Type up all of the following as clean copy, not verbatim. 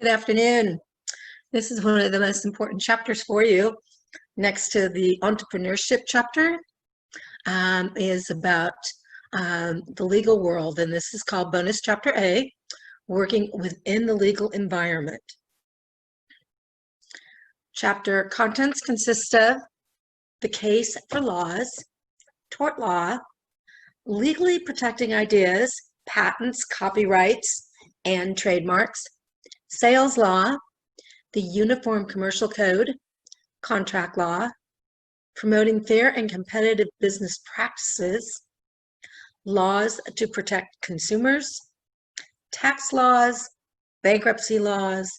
Good afternoon. This is one of the most important chapters for you. Next to the entrepreneurship chapter is about the legal world, and this is called bonus chapter A, working within the legal environment. Chapter contents consist of the case for laws, tort law, legally protecting ideas, patents, copyrights, and trademarks, sales law, the Uniform Commercial Code, contract law, promoting fair and competitive business practices, laws to protect consumers, tax laws, bankruptcy laws,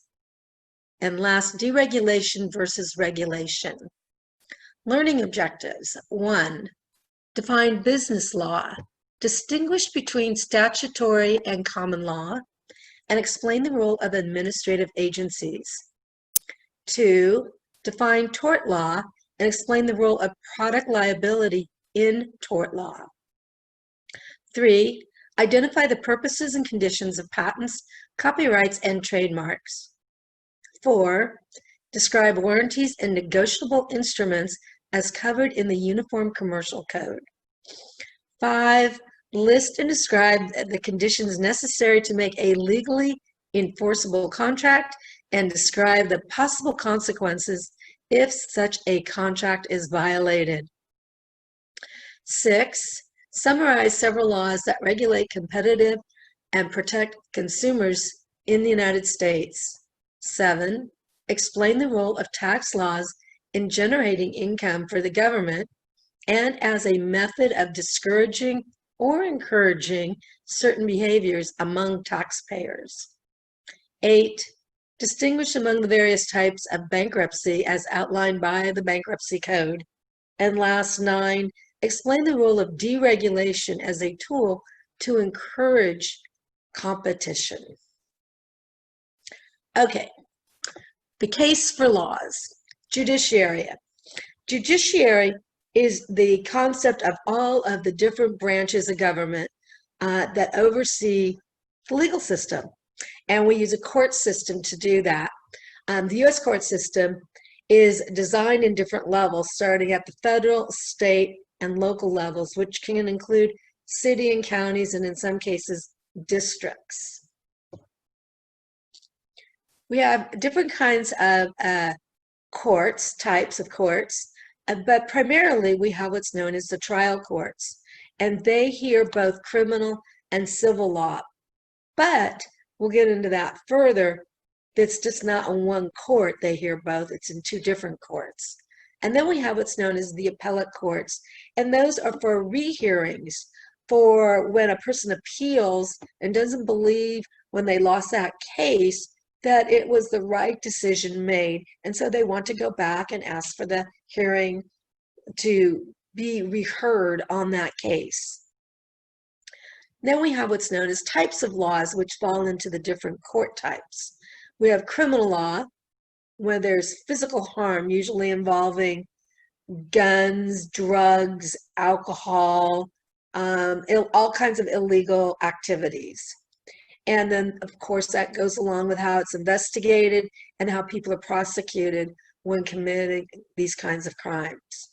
and last, deregulation versus regulation. Learning objectives. 1. Define business law. Distinguish between statutory and common law, and explain the role of administrative agencies. 2. Define tort law and explain the role of product liability in tort law. 3. Identify the purposes and conditions of patents, copyrights, and trademarks. 4. Describe warranties and negotiable instruments as covered in the Uniform Commercial Code. 5. List and describe the conditions necessary to make a legally enforceable contract and describe the possible consequences if such a contract is violated. 6. Summarize several laws that regulate competitive and protect consumers in the United States. 7. Explain the role of tax laws in generating income for the government and as a method of discouraging or encouraging certain behaviors among taxpayers. 8. Distinguish among the various types of bankruptcy as outlined by the Bankruptcy Code. And last, 9. Explain the role of deregulation as a tool to encourage competition. Okay, the case for laws. Judiciary. Judiciary is the concept of all of the different branches of government that oversee the legal system. And we use a court system to do that. The U.S. court system is designed in different levels, starting at the federal, state, and local levels, which can include city and counties, and in some cases, districts. We have different kinds of courts, types of courts, but primarily we have what's known as the trial courts, and they hear both criminal and civil law. But we'll get into that further. It's just not in one court they hear both, it's in two different courts. And then we have what's known as the appellate courts, and those are for rehearings, for when a person appeals and doesn't believe when they lost that case that it was the right decision made, and so they want to go back and ask for the hearing to be reheard on that case. Then we have what's known as types of laws, which fall into the different court types. We have criminal law, where there's physical harm, usually involving guns, drugs, alcohol, all kinds of illegal activities. And then, of course, that goes along with how it's investigated and how people are prosecuted when committing these kinds of crimes.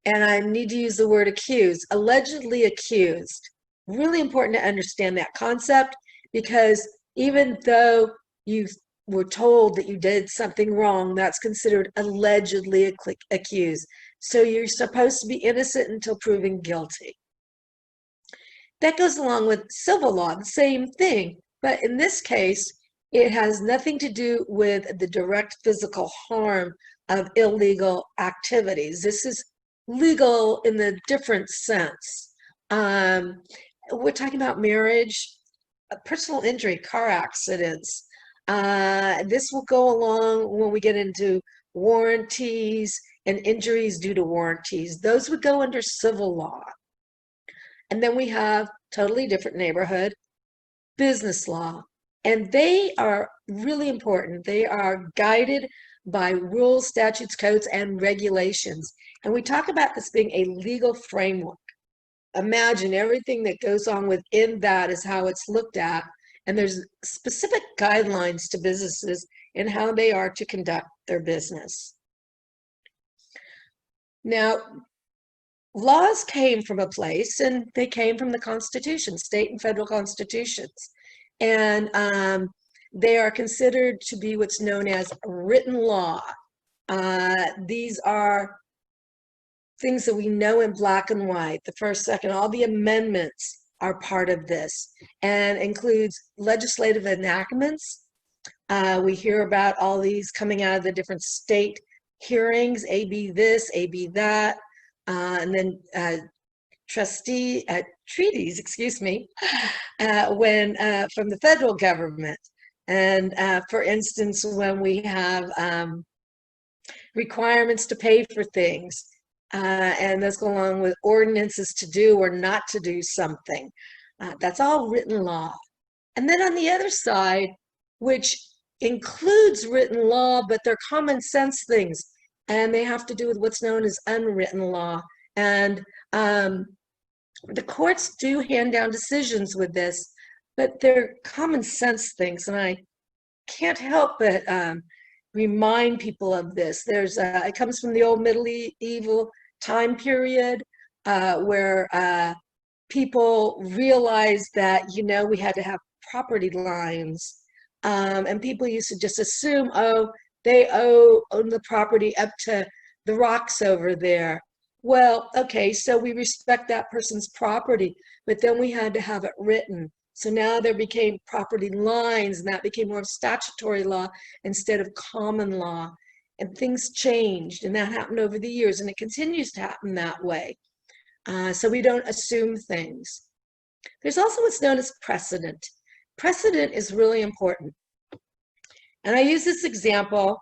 And I need to use the word accused, allegedly accused. Really important to understand that concept, because even though you were told that you did something wrong, that's considered allegedly accused. So you're supposed to be innocent until proven guilty. That goes along with civil law, the same thing, but in this case, it has nothing to do with the direct physical harm of illegal activities. This is legal in the different sense. We're talking about marriage, personal injury, car accidents. This will go along when we get into warranties and injuries due to warranties. Those would go under civil law. And then we have totally different neighborhood, business law. And they are really important. They are guided by rules, statutes, codes, and regulations. And we talk about this being a legal framework. Imagine everything that goes on within that is how it's looked at And there's specific guidelines to businesses in how they are to conduct their business. Now, laws came from a place, and they came from the Constitution, state and federal constitutions. And they are considered to be what's known as written law. These are things that we know in black and white, the first, second, all the amendments are part of this, and includes legislative enactments. We hear about all these coming out of the different state hearings, AB this, AB that, and then treaties, excuse me, when from the federal government. And for instance, when we have requirements to pay for things, and those go along with ordinances to do or not to do something. That's all written law. And then on the other side, which includes written law, but they're common sense things, and they have to do with what's known as unwritten law. And the courts do hand down decisions with this, but they're common sense things, and I can't help but remind people of this. There's it comes from the old medieval time period where people realized that, we had to have property lines, and people used to just assume, oh, they own the property up to the rocks over there. Well, okay, so we respect that person's property, but then we had to have it written. So now there became property lines, and that became more of statutory law instead of common law. And things changed, and that happened over the years, and it continues to happen that way. So we don't assume things. There's also what's known as precedent. Precedent is really important. And I use this example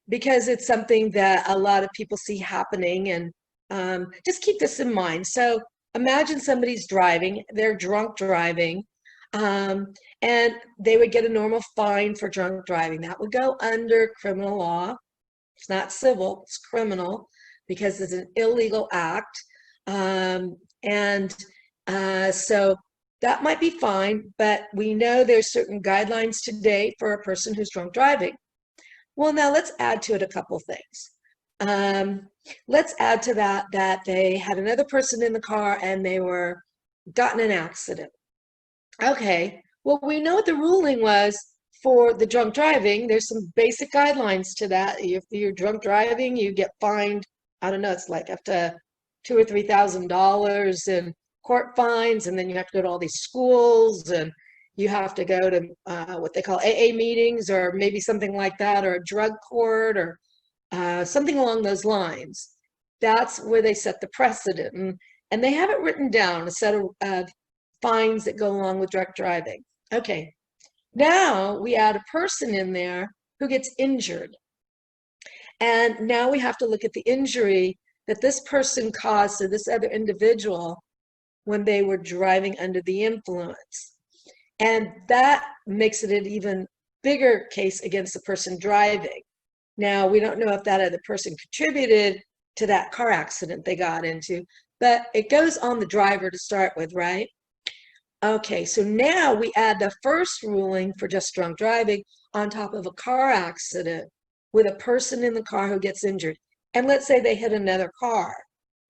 because it's something that a lot of people see happening, and just keep this in mind. So imagine somebody's driving, they're drunk driving, and they would get a normal fine for drunk driving. That would go under criminal law. It's not civil, it's criminal, because it's an illegal act. So that might be fine, but we know there's certain guidelines today for a person who's drunk driving. Well, now let's add to it a couple things. Let's add to that they had another person in the car and they got in an accident. Okay, well, we know what the ruling was for the drunk driving. There's some basic guidelines to that. If you're drunk driving, you get fined, I don't know, it's like up to $2,000 or $3,000 in court fines, and then you have to go to all these schools, and you have to go to what they call AA meetings, or maybe something like that, or a drug court, or something along those lines. That's where they set the precedent, and they have it written down, a set of fines that go along with drunk driving. Okay, now we add a person in there who gets injured, and now we have to look at the injury that this person caused to this other individual when they were driving under the influence. And that makes it an even bigger case against the person driving. Now, we don't know if that other person contributed to that car accident they got into, but it goes on the driver to start with, right? Okay, so now we add the first ruling for just drunk driving on top of a car accident with a person in the car who gets injured. And let's say they hit another car.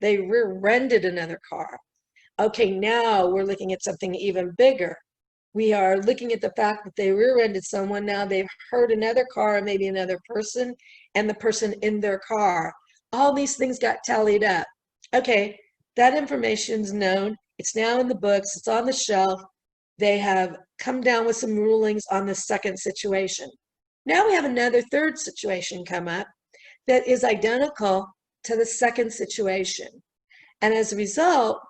They rear-ended another car. Okay, now we're looking at something even bigger. We are looking at the fact that they rear-ended someone. Now they've hurt another car, maybe another person, and the person in their car. All these things got tallied up. Okay, that information's known. It's now in the books. It's on the shelf. They have come down with some rulings on the second situation. Now we have another third situation come up that is identical to the second situation. And as a result,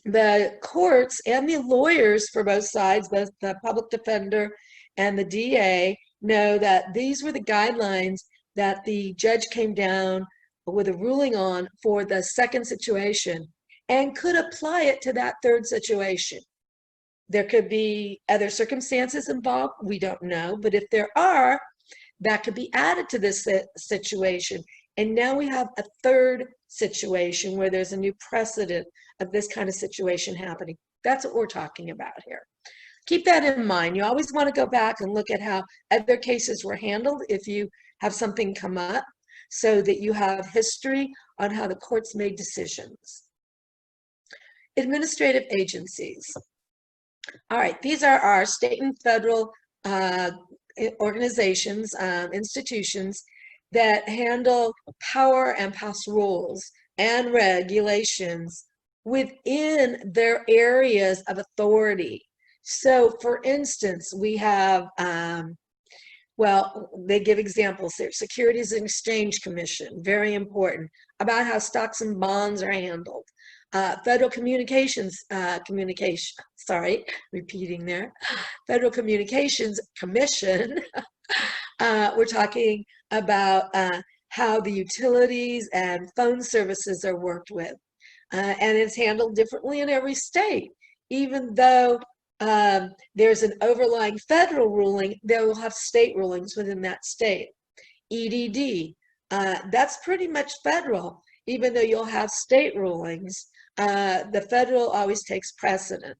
the courts and the lawyers for both sides, both the public defender and the DA, know that these were the guidelines that the judge came down with a ruling on for the second situation and could apply it to that third situation. There could be other circumstances involved, we don't know, but if there are, that could be added to this situation. And now we have a third situation where there's a new precedent of this kind of situation happening. That's what we're talking about here. Keep that in mind. You always want to go back and look at how other cases were handled if you have something come up, so that you have history on how the courts made decisions. Administrative agencies. All right, these are our state and federal organizations, institutions that handle power and pass rules and regulations within their areas of authority. So for instance, we have, well, they give examples there. Securities and Exchange Commission, very important, about how stocks and bonds are handled. Federal repeating there. Federal Communications Commission, we're talking about how the utilities and phone services are worked with. And it's handled differently in every state. Even though there's an overlying federal ruling, they will have state rulings within that state. EDD, that's pretty much federal, even though you'll have state rulings. The federal always takes precedent.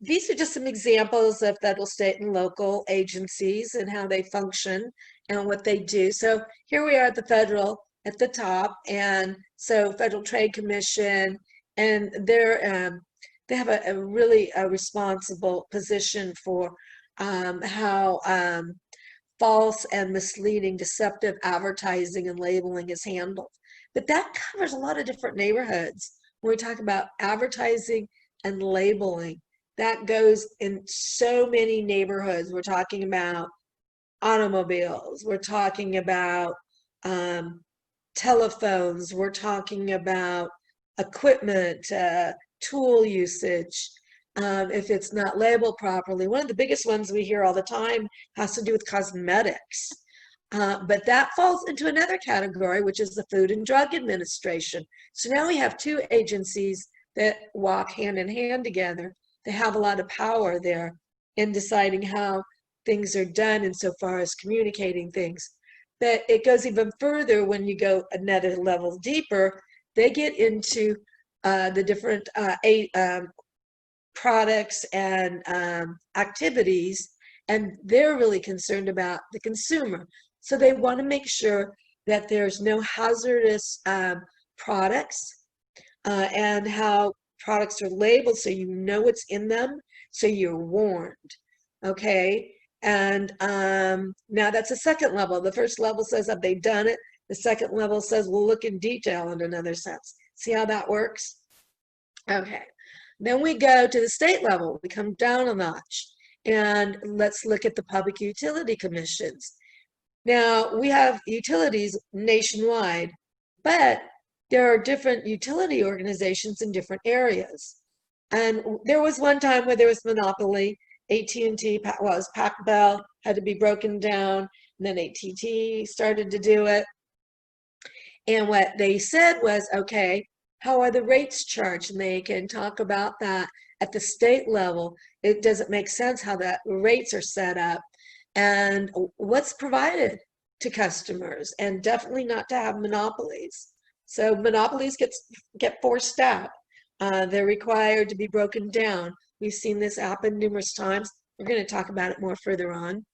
These are just some examples of federal, state, and local agencies and how they function and what they do. So here we are at the federal, at the top, and so Federal Trade Commission, and they have a really responsible position for how false and misleading, deceptive advertising and labeling is handled. But that covers a lot of different neighborhoods. When we talk about advertising and labeling, that goes in so many neighborhoods. We're talking about automobiles, we're talking about telephones, we're talking about equipment, tool usage. If it's not labeled properly, one of the biggest ones we hear all the time has to do with cosmetics. But that falls into another category, which is the Food and Drug Administration. So now we have two agencies that walk hand in hand together. They have a lot of power there in deciding how things are done insofar as communicating things. But it goes even further when you go another level deeper. They get into the different products and activities, and they're really concerned about the consumer. So they want to make sure that there's no hazardous products and how products are labeled so you know what's in them, so you're warned, okay? And now that's a second level. The first level says, have they done it? The second level says, we'll look in detail in another sense. See how that works? Okay. Then we go to the state level. We come down a notch, and let's look at the public utility commissions. Now, we have utilities nationwide, but there are different utility organizations in different areas. And there was one time where there was monopoly. AT&T, well, Pac Bell had to be broken down, and then AT&T started to do it. And what they said was, okay, how are the rates charged? And they can talk about that at the state level. It doesn't make sense how the rates are set up and what's provided to customers, and definitely not to have monopolies. So monopolies get forced out. They're required to be broken down. We've seen this happen numerous times. We're going to talk about it more further on.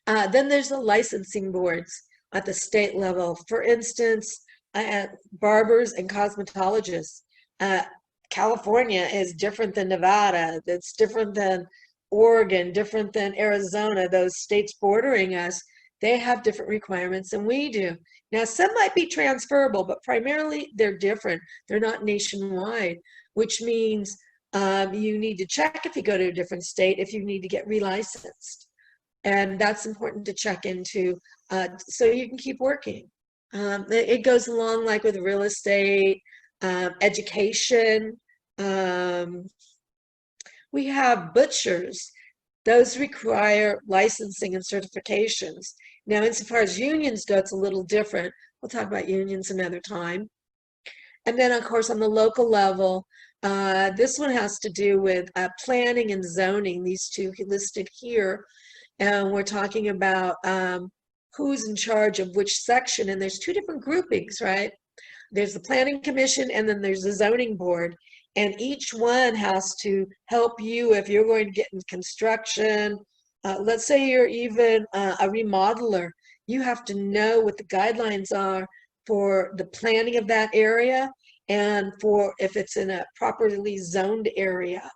Then there's the licensing boards at the state level. For instance, barbers and cosmetologists. California is different than Nevada. It's different than Oregon, different than Arizona. Those states bordering us, they have different requirements than we do. Now, some might be transferable, but primarily they're different. They're not nationwide, which means you need to check if you go to a different state, if you need to get relicensed. And that's important to check into so you can keep working. It goes along like with real estate, education. We have butchers. Those require licensing and certifications. Now, insofar as unions go, it's a little different. We'll talk about unions another time. And then, of course, on the local level, this one has to do with planning and zoning, these two listed here. And we're talking about who's in charge of which section. And there's two different groupings, right? there's the planning commission and then there's the zoning board. And each one has to help you if you're going to get in construction. Let's say you're even a remodeler. You have to know what the guidelines are for the planning of that area and for if it's in a properly zoned area,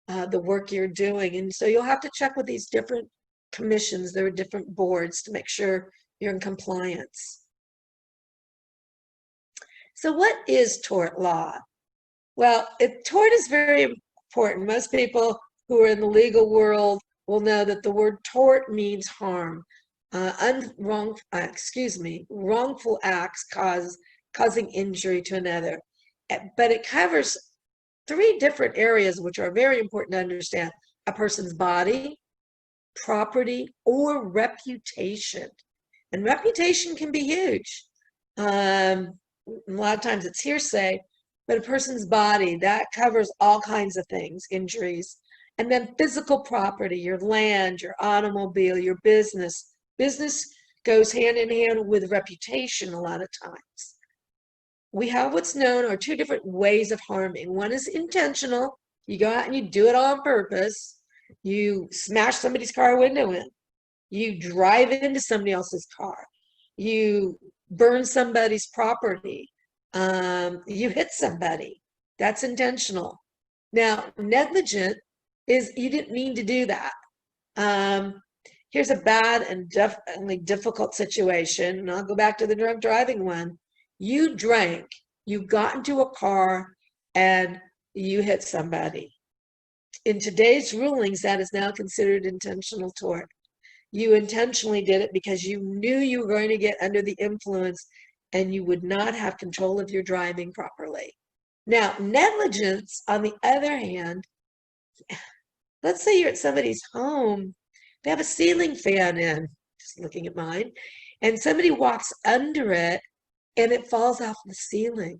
the work you're doing. And so you'll have to check with these different commissions. There are different boards to make sure you're in compliance. So what is tort law? Well, tort is very important. Most people who are in the legal world will know that the word tort means harm. Wrongful acts causing injury to another. But it covers three different areas which are very important to understand: a person's body, property, or reputation. And reputation can be huge. A lot of times it's hearsay, but a person's body, that covers all kinds of things, injuries. And then physical property, your land, your automobile, your business. Business goes hand in hand with reputation a lot of times. We have what's known are two different ways of harming. One is intentional. You go out and you do it on purpose. You smash somebody's car window in. You drive into somebody else's car. You burn somebody's property. You hit somebody. That's intentional. Now, negligent is you didn't mean to do that. Here's a bad and definitely difficult situation, and I'll go back to the drunk driving one. You drank, you got into a car, and you hit somebody. In today's rulings, that is now considered intentional tort. You intentionally did it because you knew you were going to get under the influence and you would not have control of your driving properly. Now, negligence, on the other hand, let's say you're at somebody's home, they have a ceiling fan in, just looking at mine, and somebody walks under it and it falls off the ceiling.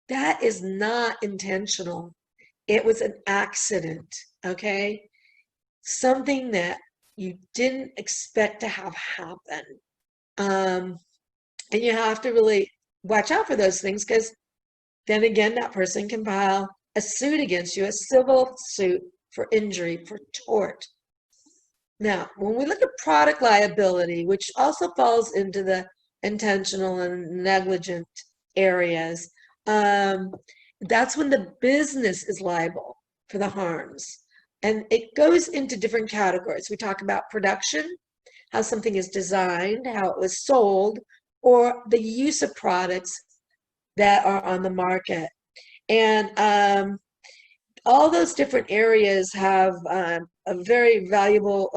That is not intentional. It was an accident, okay? Something that you didn't expect to have happen. And you have to really watch out for those things, because then again, that person can file a suit against you, a civil suit for injury, for tort. Now, when we look at product liability, which also falls into the intentional and negligent areas, that's when the business is liable for the harms. And it goes into different categories. We talk about production, how something is designed, how it was sold, or the use of products that are on the market. And all those different areas have a very valuable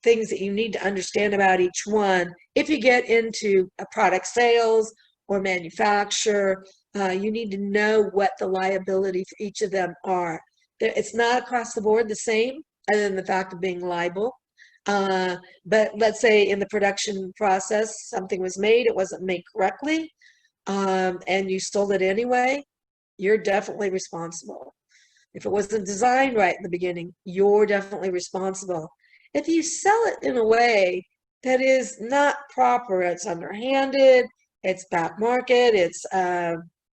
things that you need to understand about each one. If you get into a product sales or manufacture, you need to know what the liability for each of them are. It's not across the board the same, other than the fact of being liable. But let's say in the production process, something was made, it wasn't made correctly, and you stole it anyway, you're definitely responsible. If it wasn't designed right in the beginning, you're definitely responsible. If you sell it in a way that is not proper, it's underhanded, it's back market, it's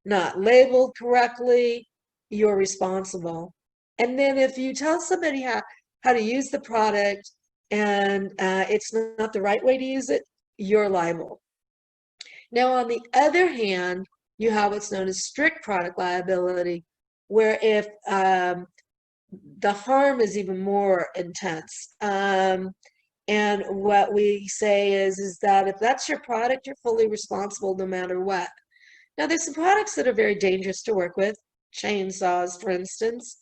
not labeled correctly, you're responsible. And then if you tell somebody how to use the product and it's not the right way to use it, you're liable. Now, on the other hand, you have what's known as strict product liability, where if the harm is even more intense. And what we say is that if that's your product, you're fully responsible no matter what. Now, there's some products that are very dangerous to work with, chainsaws, for instance.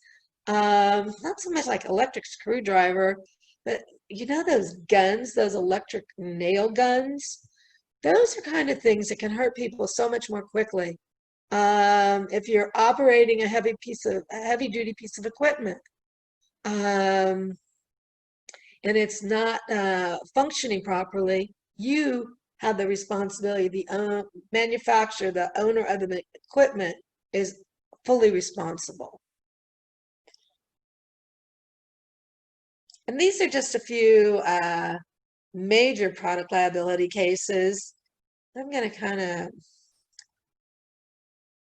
Not so much like electric screwdriver, but you know those guns, those electric nail guns? Those are kind of things that can hurt people so much more quickly. If you're operating a heavy-duty piece of equipment, and it's not functioning properly, you have the responsibility. The manufacturer, the owner of the equipment, is fully responsible. And these are just a few major product liability cases. I'm going to kind of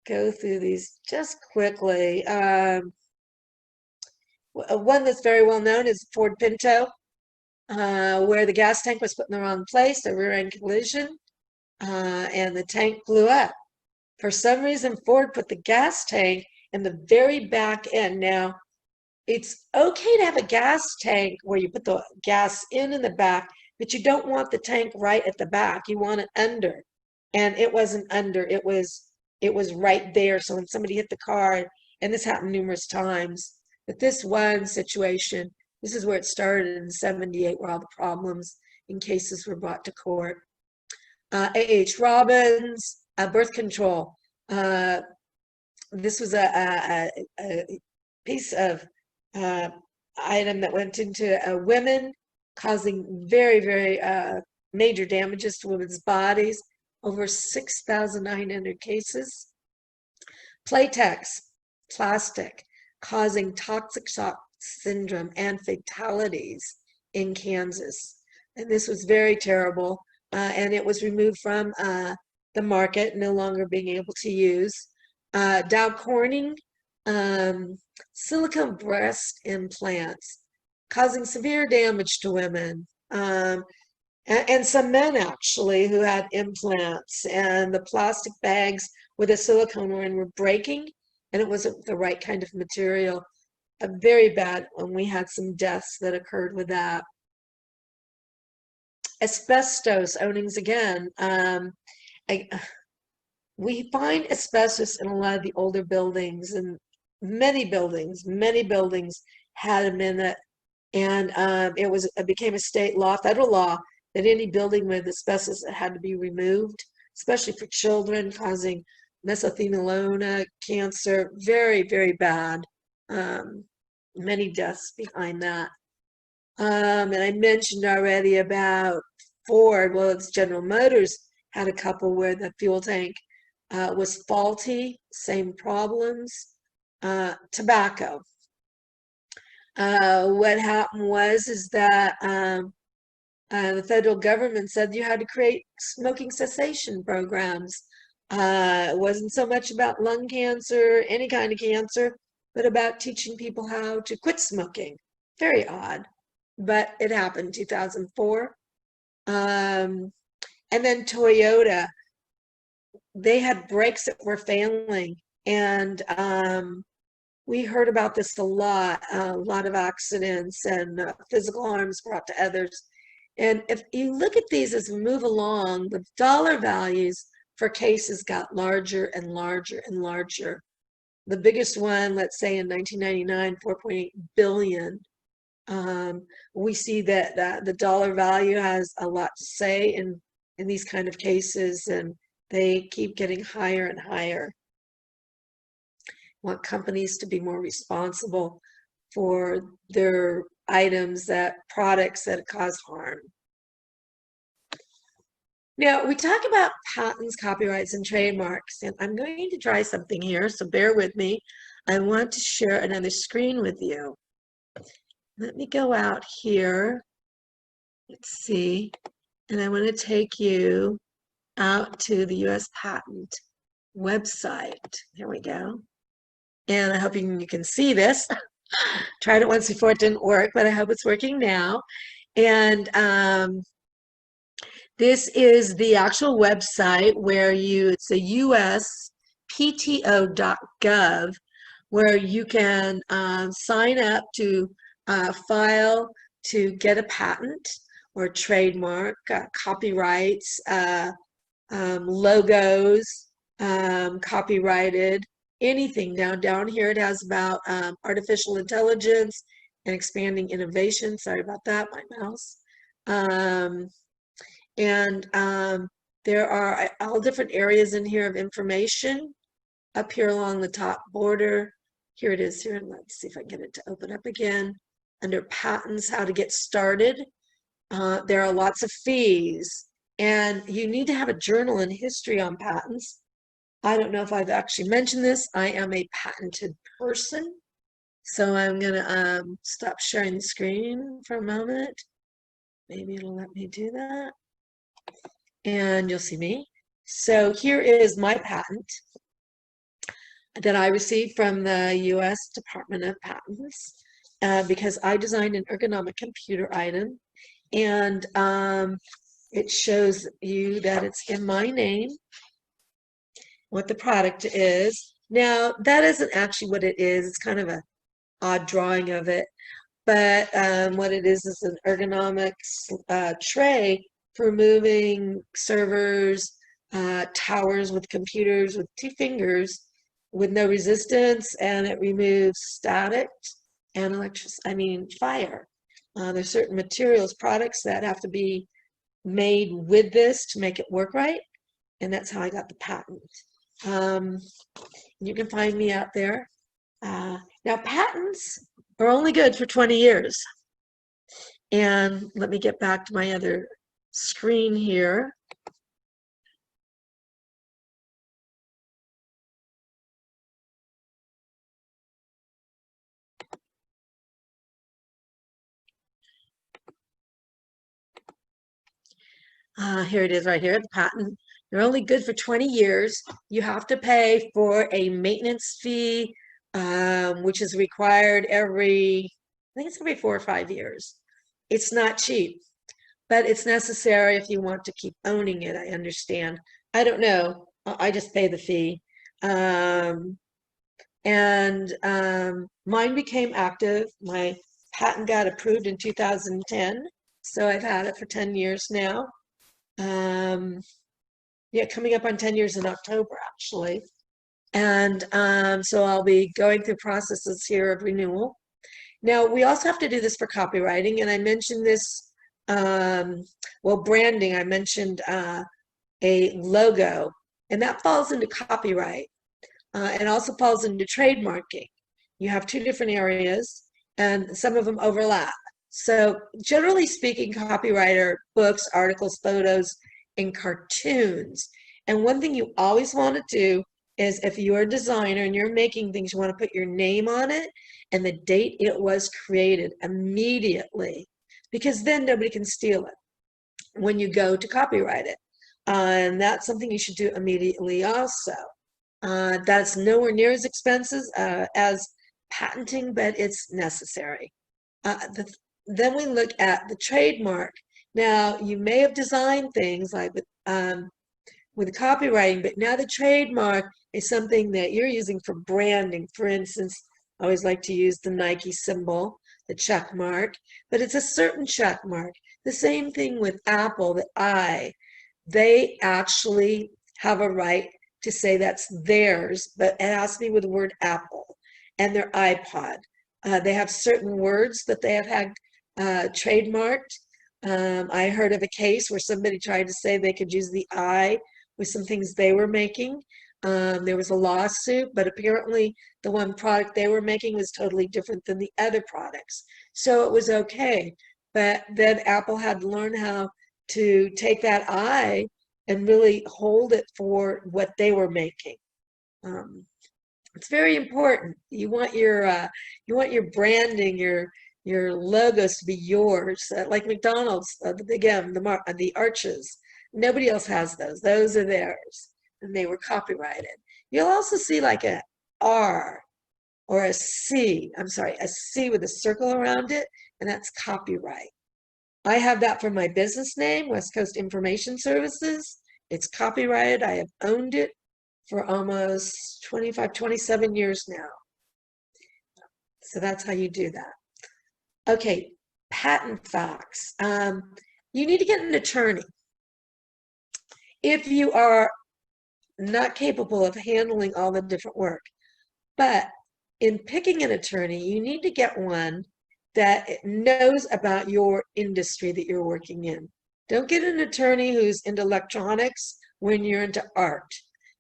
go through these just quickly. One that's very well known is Ford Pinto, where the gas tank was put in the wrong place, a rear-end collision, and the tank blew up. For some reason, Ford put the gas tank in the very back end. Now, it's okay to have a gas tank where you put the gas in the back, but you don't want the tank right at the back. You want it under. And it wasn't under, it was right there. So when somebody hit the car, and this happened numerous times, but this one situation, this is where it started in 78, where all the problems and cases were brought to court. A.H. Robbins, birth control. This was a piece of item that went into women, causing very, very major damages to women's bodies, over 6,900 cases. Playtex, plastic, causing toxic shock syndrome and fatalities in Kansas. And this was very terrible. And it was removed from the market, no longer being able to use. Dow Corning, silicone breast implants, causing severe damage to women. And some men actually who had implants, and the plastic bags where the silicone were in were breaking, and it wasn't the right kind of material. Very bad when we had some deaths that occurred with that. Asbestos ownings again. We find asbestos in a lot of the older buildings, and many buildings had them in it. And it became a state law, federal law, that any building with asbestos had to be removed, especially for children, causing mesothelioma, cancer. Very, very bad. Many deaths behind that. And I mentioned already about Ford. Well, it's General Motors had a couple where the fuel tank was faulty, same problems. Tobacco. What happened is that the federal government said you had to create smoking cessation programs. It wasn't so much about lung cancer, any kind of cancer, but about teaching people how to quit smoking. Very odd, but it happened in 2004. And then Toyota, they had brakes that were failing, and we heard about this a lot of accidents and physical harms brought to others. And if you look at these as we move along, the dollar values for cases got larger and larger and larger. The biggest one, let's say in 1999, 4.8 billion. We see that the dollar value has a lot to say in these kind of cases, and they keep getting higher and higher. Want companies to be more responsible for their items, products that cause harm. Now, we talk about patents, copyrights, and trademarks, and I'm going to try something here, so bear with me. I want to share another screen with you. Let me go out here. Let's see. And I want to take you out to the U.S. Patent website. Here we go. And I hope you can see this. Tried it once before, it didn't work, but I hope it's working now. And this is the actual website where it's a uspto.gov, where you can sign up to file to get a patent or trademark, copyrights, logos, copyrighted, anything. Down here it has about artificial intelligence and expanding innovation. Sorry about that, my mouse. There are all different areas in here of information. Up here along the top border, here it is here, and let's see if I can get it to open up again. Under patents, how to get started. There are lots of fees, and you need to have a journal in history on patents. I don't know if I've actually mentioned this. I am a patented person, so I'm gonna stop sharing the screen for a moment. Maybe it'll let me do that. And you'll see me. So here is my patent that I received from the U.S. Department of Patents because I designed an ergonomic computer item, and it shows you that it's in my name, what the product is. Now, that isn't actually what it is. It's kind of an odd drawing of it, but what it is an ergonomics tray for moving servers, towers with computers with 2 fingers with no resistance, and it removes static and fire. There's certain materials, products that have to be made with this to make it work right, and that's how I got the patent. You can find me out there. Now, patents are only good for 20 years. And let me get back to my other screen here. Here it is right here, the patent. They're only good for 20 years. You have to pay for a maintenance fee, which is required every, I think it's every 4 or 5 years. It's not cheap, but it's necessary if you want to keep owning it, I understand. I don't know. I just pay the fee. Mine became active. My patent got approved in 2010, so I've had it for 10 years now. Yeah, coming up on 10 years in October, actually. And so I'll be going through processes here of renewal. Now, we also have to do this for copywriting, and I mentioned this, well, branding, I mentioned a logo, and that falls into copyright, and also falls into trademarking. You have 2 different areas, and some of them overlap. So generally speaking, copyright are books, articles, photos, and cartoons. And one thing you always want to do is, if you're a designer and you're making things, you want to put your name on it and the date it was created immediately, because then nobody can steal it when you go to copyright it. And that's something you should do immediately also. That's nowhere near as expensive as patenting, but it's necessary. Then we look at the trademark. Now, you may have designed things like with copywriting, but now the trademark is something that you're using for branding. For instance, I always like to use the Nike symbol, the check mark, but it's a certain check mark. The same thing with Apple, the I. They actually have a right to say that's theirs, but it has to be with the word Apple. And their iPod. They have certain words that they have had trademarked. I heard of a case where somebody tried to say they could use the I with some things they were making. There was a lawsuit, but apparently the one product they were making was totally different than the other products. So it was okay. But then Apple had to learn how to take that I and really hold it for what they were making. It's very important. You want your branding, your logos to be yours. Like McDonald's, the big M, the arches. Nobody else has those. Those are theirs, and they were copyrighted. You'll also see like a R or a C. I'm sorry, a C with a circle around it, and that's copyright. I have that for my business name, West Coast Information Services. It's copyrighted. I have owned it for almost 25, 27 years now. So that's how you do that. Okay, patent facts. You need to get an attorney. If you are not capable of handling all the different work, but in picking an attorney, you need to get one that knows about your industry that you're working in. Don't get an attorney who's into electronics when you're into art.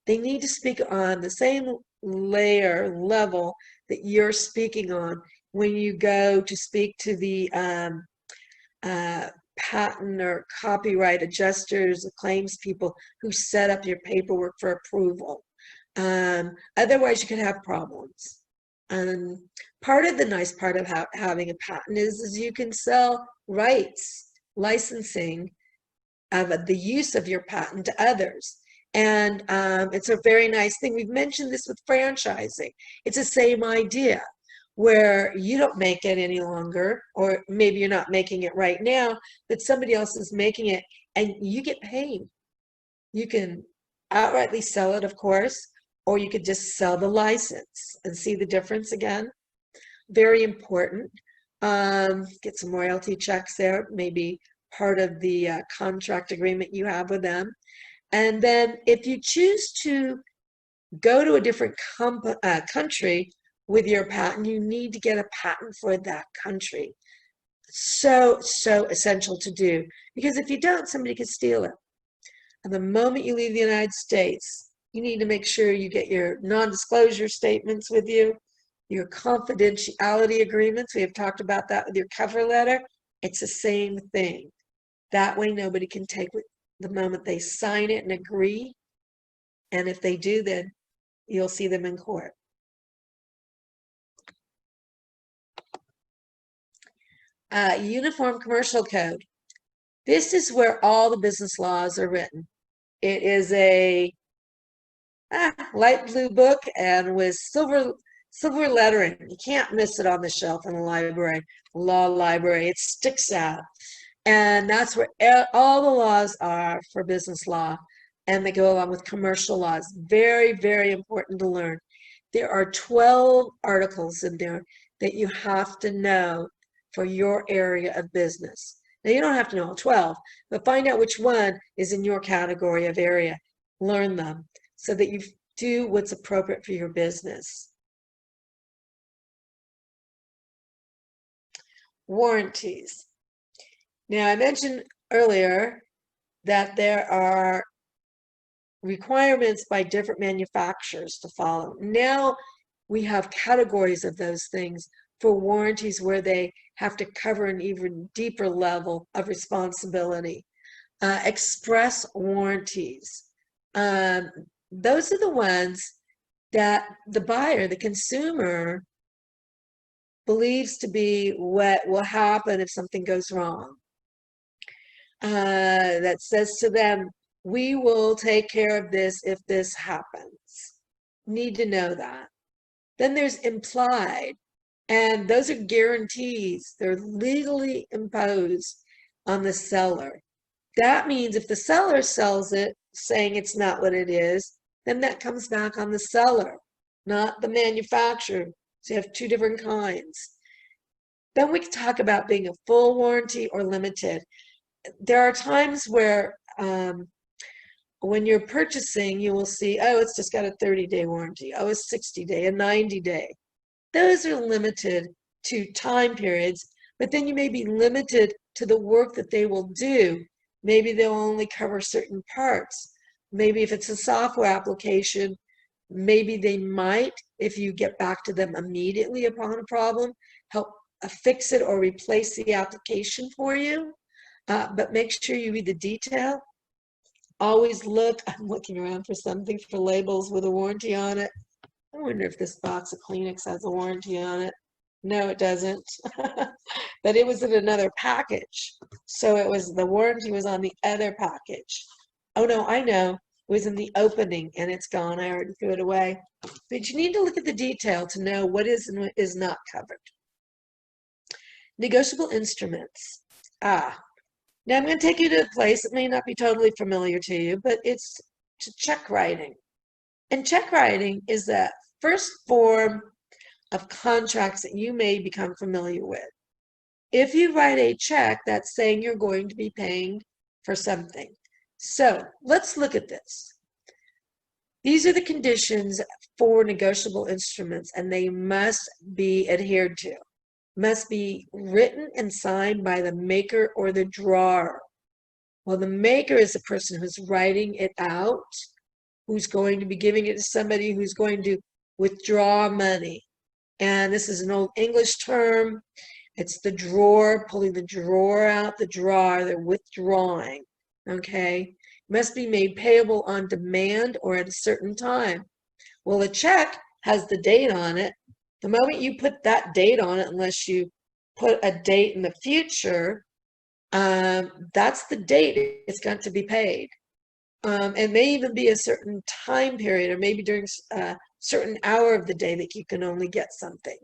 They need to speak on the same level that you're speaking on when you go to speak to the patent or copyright adjusters, the claims people who set up your paperwork for approval. Otherwise, you could have problems. Part of the nice part of having a patent is you can sell rights, licensing of the use of your patent to others. And it's a very nice thing. We've mentioned this with franchising. It's the same idea where you don't make it any longer, or maybe you're not making it right now, but somebody else is making it and you get paid. You can outrightly sell it, of course, or you could just sell the license and see the difference again. Very important. Get some royalty checks there, maybe part of the contract agreement you have with them. And then if you choose to go to a different country with your patent, you need to get a patent for that country. So essential to do, because if you don't, somebody could steal it. And the moment you leave the United States, you need to make sure you get your non-disclosure statements with you, your confidentiality agreements. We have talked about that with your cover letter. It's the same thing. That way nobody can take it the moment they sign it and agree. And if they do, then you'll see them in court. Uniform Commercial Code. This is where all the business laws are written. It is a light blue book and with silver lettering. You can't miss it on the shelf in a library, law library. It sticks out. And that's where all the laws are for business law, and they go along with commercial laws. Very, very important to learn. There are 12 articles in there that you have to know for your area of business. Now, you don't have to know all 12, but find out which one is in your category of area. Learn them so that you do what's appropriate for your business. Warranties. Now, I mentioned earlier that there are requirements by different manufacturers to follow. Now we have categories of those things for warranties where they have to cover an even deeper level of responsibility. Express warranties. Those are the ones that the buyer, the consumer, believes to be what will happen if something goes wrong. That says to them, we will take care of this if this happens. Need to know that. Then there's implied, and those are guarantees. They're legally imposed on the seller. That means if the seller sells it saying it's not what it is, then that comes back on the seller, not the manufacturer. So you have two different kinds. Then we can talk about being a full warranty or limited. There are times where when you're purchasing, you will see, oh, it's just got a 30-day warranty. Oh, a 60-day, a 90-day. Those are limited to time periods, but then you may be limited to the work that they will do. Maybe they'll only cover certain parts. Maybe if it's a software application, maybe they might, if you get back to them immediately upon a problem, help fix it or replace the application for you. But make sure you read the detail. Always look, I'm looking around for something for labels with a warranty on it. I wonder if this box of Kleenex has a warranty on it. No, it doesn't. But it was in another package. So it was, the warranty was on the other package. Oh no, I know. It was in the opening and it's gone. I already threw it away. But you need to look at the detail to know what is and what is not covered. Negotiable instruments. Now I'm going to take you to a place that may not be totally familiar to you, but it's check writing. And check writing is the first form of contracts that you may become familiar with. If you write a check, that's saying you're going to be paying for something. So let's look at this. These are the conditions for negotiable instruments, and they must be adhered to. Must be written and signed by the maker or the drawer. Well, the maker is the person who's writing it out, who's going to be giving it to somebody who's going to withdraw money. And this is an old English term. It's the drawer, pulling the drawer out, the drawer, they're withdrawing, okay? Must be made payable on demand or at a certain time. Well, a check has the date on it. The moment you put that date on it, unless you put a date in the future, that's the date it's got to be paid. It may even be a certain time period, or maybe during a certain hour of the day that you can only get something.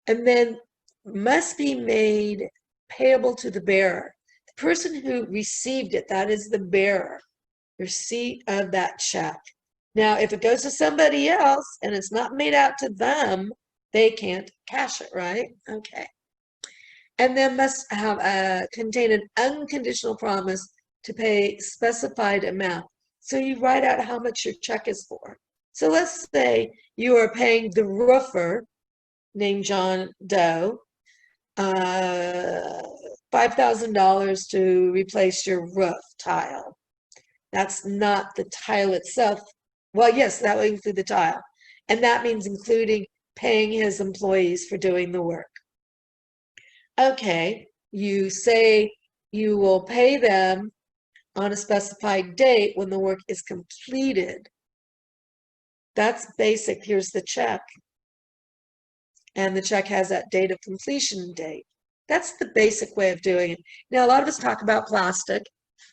And then must be made payable to the bearer. The person who received it, that is the bearer, receipt of that check. Now, if it goes to somebody else and it's not made out to them, they can't cash it, right? Okay. And then must have contain an unconditional promise to pay specified amount. So you write out how much your check is for. So let's say you are paying the roofer named John Doe $5,000 to replace your roof tile. That's not the tile itself. Well, yes, that would include the tile. And that means including paying his employees for doing the work. Okay, you say you will pay them on a specified date when the work is completed. That's basic. Here's the check. And the check has that date of completion date. That's the basic way of doing it. Now, a lot of us talk about plastic.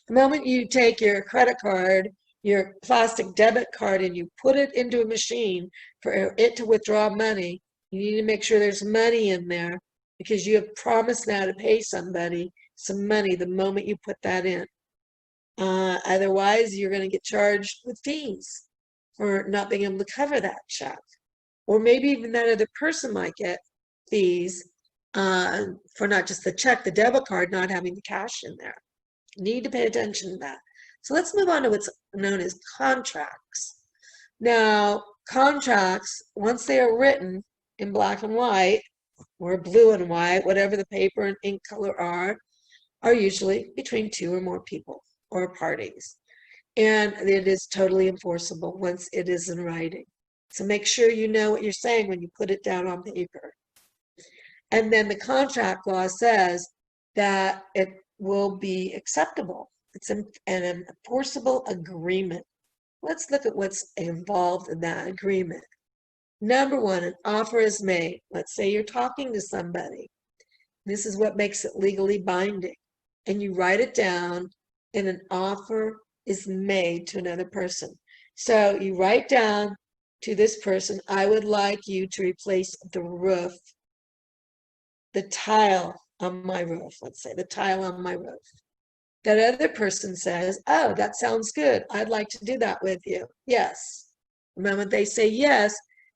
The moment you take your credit card, your plastic debit card, and you put it into a machine for it to withdraw money, you need to make sure there's money in there because you have promised now to pay somebody some money the moment you put that in. Otherwise, you're going to get charged with fees for not being able to cover that check. Or maybe even that other person might get fees for not just the check, the debit card, not having the cash in there. Need to pay attention to that. So let's move on to what's known as contracts. Now, contracts, once they are written in black and white, or blue and white, whatever the paper and ink color are usually between two or more people or parties. And it is totally enforceable once it is in writing. So make sure you know what you're saying when you put it down on paper. And then the contract law says that it will be acceptable. It's an enforceable agreement. Let's look at what's involved in that agreement. Number one, an offer is made. Let's say you're talking to somebody. This is what makes it legally binding. And you write it down, and an offer is made to another person. So you write down to this person, I would like you to replace the roof, the tile on my roof, let's say, the tile on my roof. That other person says, oh, that sounds good. I'd like to do that with you. Yes. The moment they say yes,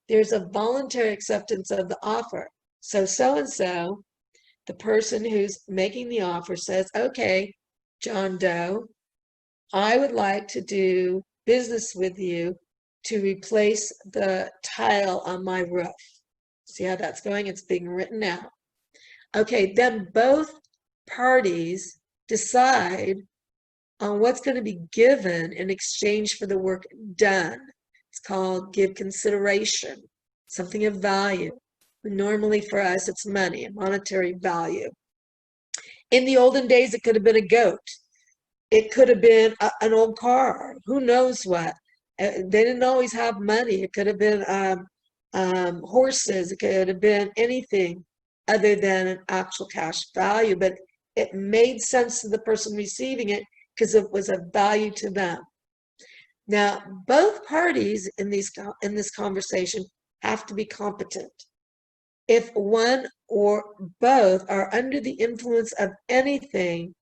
there's a voluntary acceptance of the offer. So-and-so, the person who's making the offer says, okay, John Doe, I would like to do business with you to replace the tile on my roof. See how that's going? It's being written out. Okay, then both parties decide on what's going to be given in exchange for the work done. It's called give consideration, something of value. Normally for us, it's money, a monetary value. In the olden days, it could have been a goat. It could have been an old car. Who knows what? They didn't always have money. It could have been horses. It could have been anything other than an actual cash value. But it made sense to the person receiving it because it was of value to them. Now, both parties in this conversation have to be competent. If one or both are under the influence of anything,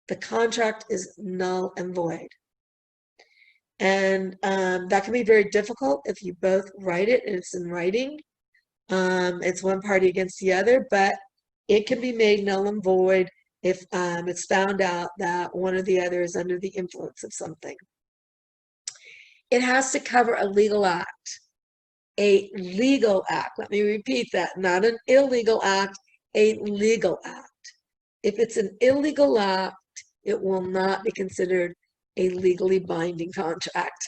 the contract is null and void. And that can be very difficult if you both write it and it's in writing. It's one party against the other, but it can be made null and void if it's found out that one or the other is under the influence of something. It has to cover a legal act. A legal act. Let me repeat that. Not an illegal act, a legal act. If it's an illegal act, it will not be considered a legally binding contract.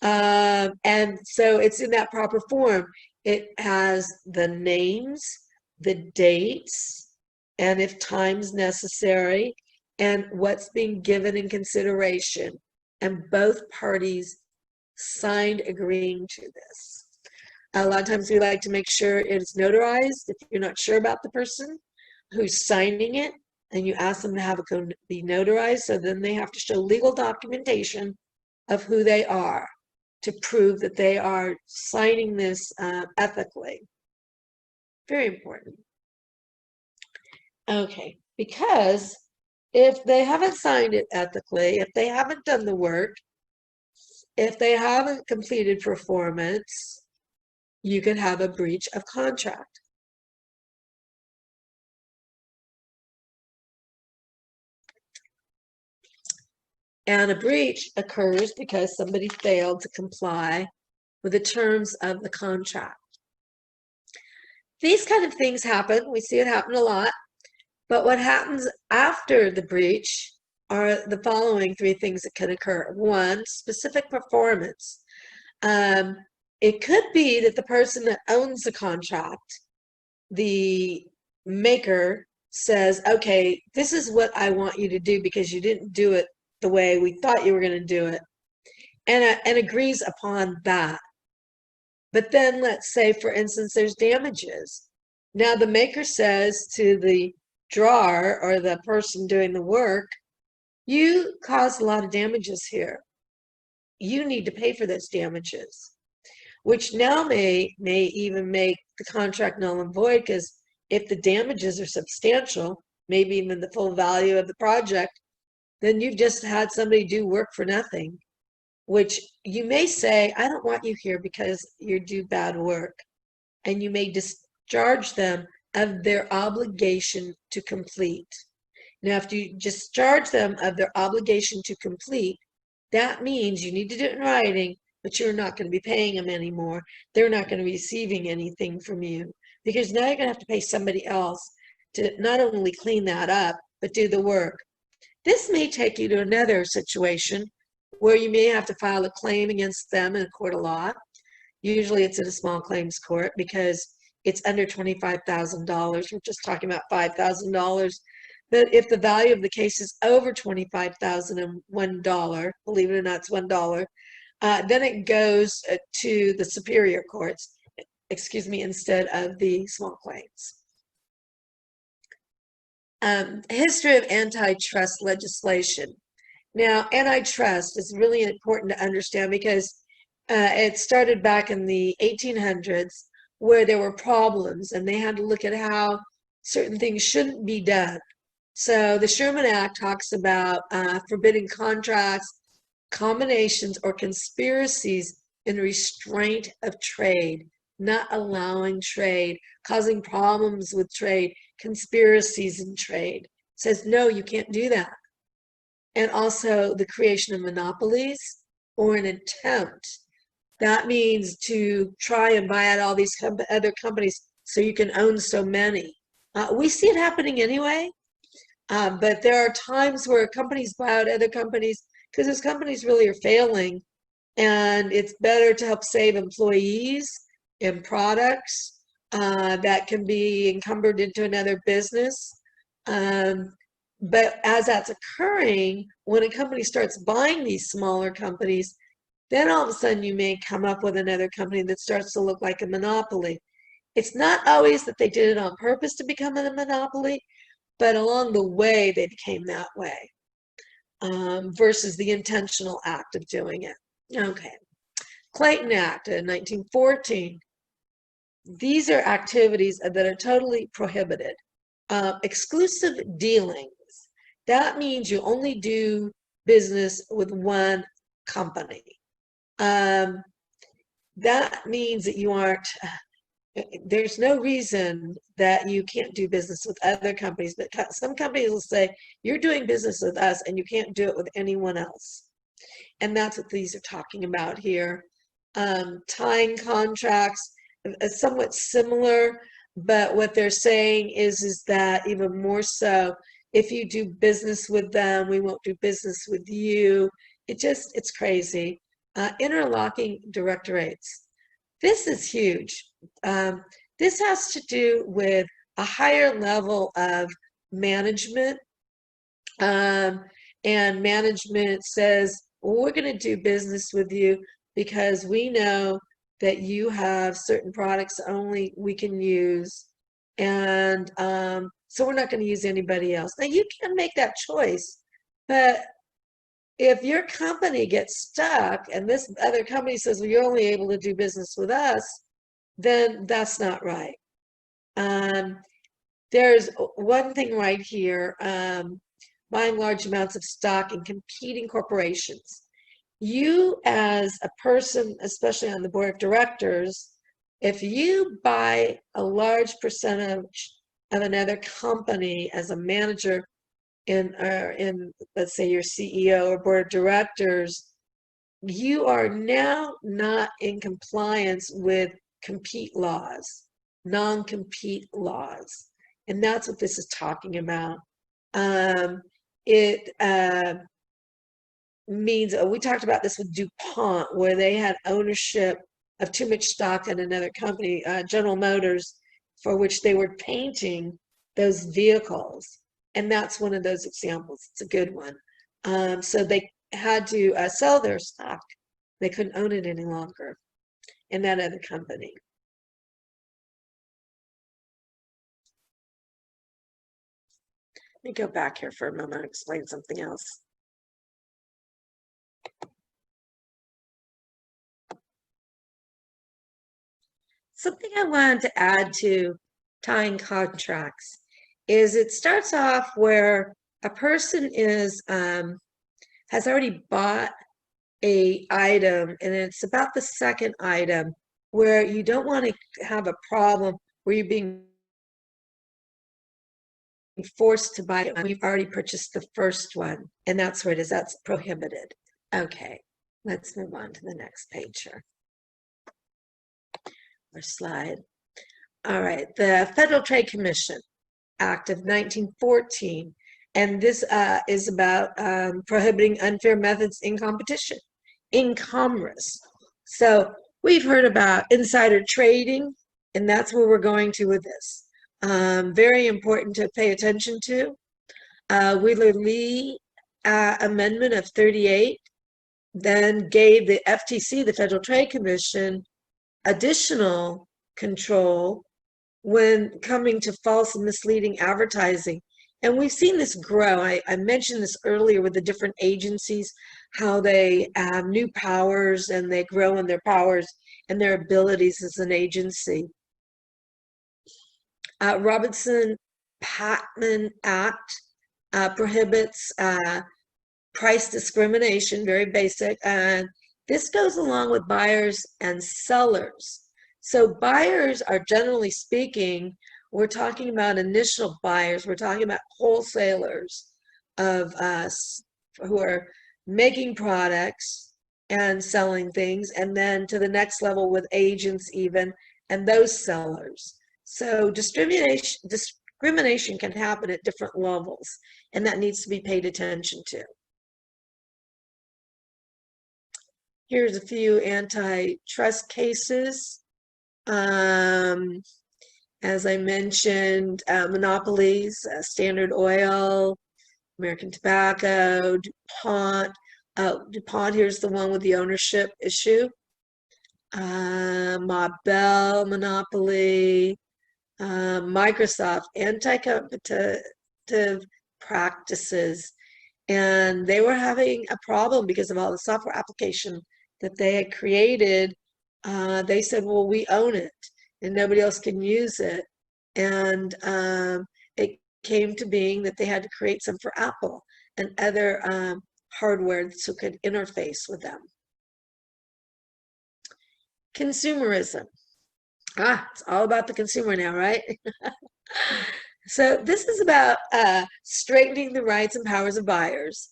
And so it's in that proper form. It has the names, the dates, and if time's necessary, and what's being given in consideration. And both parties signed agreeing to this. A lot of times we like to make sure it's notarized if you're not sure about the person who's signing it. and you ask them to have it be notarized, so then they have to show legal documentation of who they are to prove that they are signing this ethically. Very important. Okay, because if they haven't signed it ethically, if they haven't done the work, if they haven't completed performance, you could have a breach of contract. And a breach occurs because somebody failed to comply with the terms of the contract. These kind of things happen. We see it happen a lot. But what happens after the breach are the following three things that can occur. One, specific performance. It could be that the person that owns the contract, the maker, says, okay, this is what I want you to do because you didn't do it the way we thought you were going to do it, and agrees upon that. But then let's say, for instance, there's damages. Now the maker says to the drawer or the person doing the work, you caused a lot of damages here. You need to pay for those damages, which now may even make the contract null and void, because if the damages are substantial, maybe even the full value of the project, then you've just had somebody do work for nothing, which you may say, I don't want you here because you do bad work. And you may discharge them of their obligation to complete. Now, if you discharge them of their obligation to complete, that means you need to do it in writing, but you're not going to be paying them anymore. They're not going to be receiving anything from you, because now you're going to have to pay somebody else to not only clean that up, but do the work. This may take you to another situation where you may have to file a claim against them in a court of law. Usually it's in a small claims court because it's under $25,000. We're just talking about $5,000. But if the value of the case is over $25,001, believe it or not, it's $1, then it goes to the superior courts, instead of the small claims. History of antitrust legislation. Now, antitrust is really important to understand because it started back in the 1800s, where there were problems and they had to look at how certain things shouldn't be done. So the Sherman Act talks about forbidding contracts, combinations, or conspiracies in restraint of trade, not allowing trade, causing problems with trade, conspiracies in trade. It says, no, you can't do that. And also the creation of monopolies or an attempt. That means to try and buy out all these other companies so you can own so many. We see it happening anyway, but there are times where companies buy out other companies because those companies really are failing, and it's better to help save employees and products that can be encumbered into another business. But as that's occurring, when a company starts buying these smaller companies, then all of a sudden you may come up with another company that starts to look like a monopoly. It's not always that they did it on purpose to become a monopoly, but along the way they became that way, versus the intentional act of doing it. Okay. Clayton Act in 1914. These are activities that are totally prohibited. Exclusive dealings. That means you only do business with one company. That means that you aren't, there's no reason that you can't do business with other companies, but some companies will say, you're doing business with us and you can't do it with anyone else. And that's what these are talking about here. Tying contracts, somewhat similar, but what they're saying is that even more so, if you do business with them, we won't do business with you. It's crazy. Interlocking directorates. This is huge. This has to do with a higher level of management. And management says, well, we're going to do business with you because we know that you have certain products only we can use. And so we're not going to use anybody else. Now, you can make that choice, but if your company gets stuck and this other company says, well, you're only able to do business with us, then that's not right. There's one thing right here, buying large amounts of stock in competing corporations. You as a person, especially on the board of directors, if you buy a large percentage of another company as a manager in let's say your CEO or board of directors, you are now not in compliance with compete laws, non-compete laws. And that's what this is talking about. It means, we talked about this with DuPont, where they had ownership of too much stock in another company, General Motors, for which they were painting those vehicles. And that's one of those examples. It's a good one. So they had to sell their stock. They couldn't own it any longer in that other company. Let me go back here for a moment and explain something else. Something I wanted to add to tying contracts is it starts off where a person is has already bought a item, and it's about the second item where you don't want to have a problem where you're being forced to buy it when you've already purchased the first one, and that's where it is. That's prohibited. Okay, let's move on to the next page here, or slide. All right, the Federal Trade Commission Act of 1914, and this is about prohibiting unfair methods in competition, in commerce. So we've heard about insider trading, and that's where we're going to with this. Very important to pay attention to. Wheeler-Lee Amendment of 38 then gave the FTC, the Federal Trade Commission, additional control when coming to false and misleading advertising. And we've seen this grow. I mentioned this earlier with the different agencies, how they have new powers and they grow in their powers and their abilities as an agency. Robinson-Patman Act prohibits price discrimination, very basic. And this goes along with buyers and sellers. So buyers are, generally speaking, we're talking about initial buyers. We're talking about wholesalers of us who are making products and selling things, and then to the next level with agents even, and those sellers. So discrimination can happen at different levels, and that needs to be paid attention to. Here's a few antitrust cases. As I mentioned, monopolies, Standard Oil, American Tobacco, DuPont. DuPont, here's the one with the ownership issue. Ma Bell monopoly. Microsoft, anti-competitive practices. And they were having a problem because of all the software application that they had created. They said, well, we own it and nobody else can use it. And it came to being that they had to create some for Apple and other hardware so could interface with them. Consumerism. It's all about the consumer now, right? So this is about strengthening the rights and powers of buyers.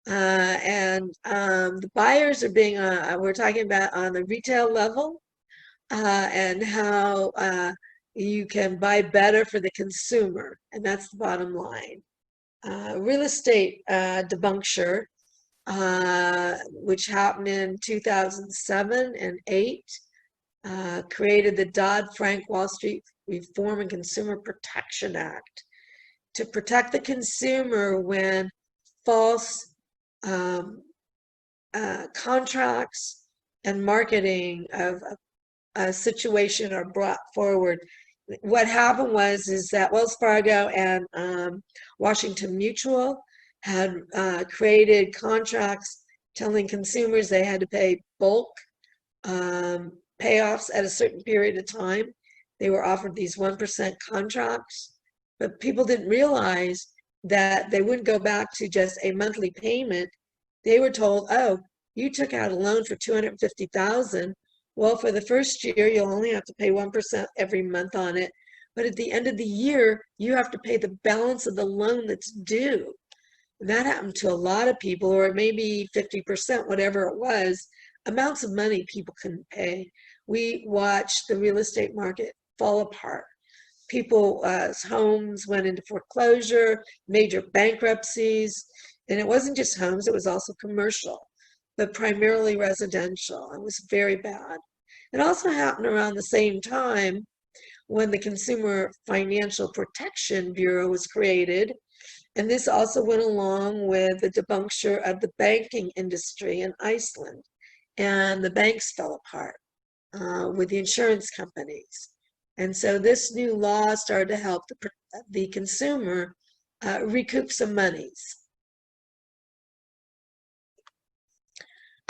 The buyers are being, we're talking about on the retail level, and how you can buy better for the consumer, and that's the bottom line. Real estate debunkture, which happened in 2007 and 8, created the Dodd-Frank Wall Street Reform and Consumer Protection Act to protect the consumer when false contracts and marketing of a situation are brought forward. what happened is that Wells Fargo and Washington Mutual had created contracts telling consumers they had to pay bulk payoffs at a certain period of time. They were offered these 1% contracts, but people didn't realize that they wouldn't go back to just a monthly payment. They were told, oh, you took out a loan for $250,000. Well, for the first year, you'll only have to pay 1% every month on it. But at the end of the year, you have to pay the balance of the loan that's due. And that happened to a lot of people, or maybe 50%, whatever it was, amounts of money people couldn't pay. We watched the real estate market fall apart. People's homes went into foreclosure, major bankruptcies, and it wasn't just homes, it was also commercial, but primarily residential. It was very bad. It also happened around the same time when the Consumer Financial Protection Bureau was created, and this also went along with the debunkture of the banking industry in Iceland, and the banks fell apart with the insurance companies. And so this new law started to help the consumer recoup some monies.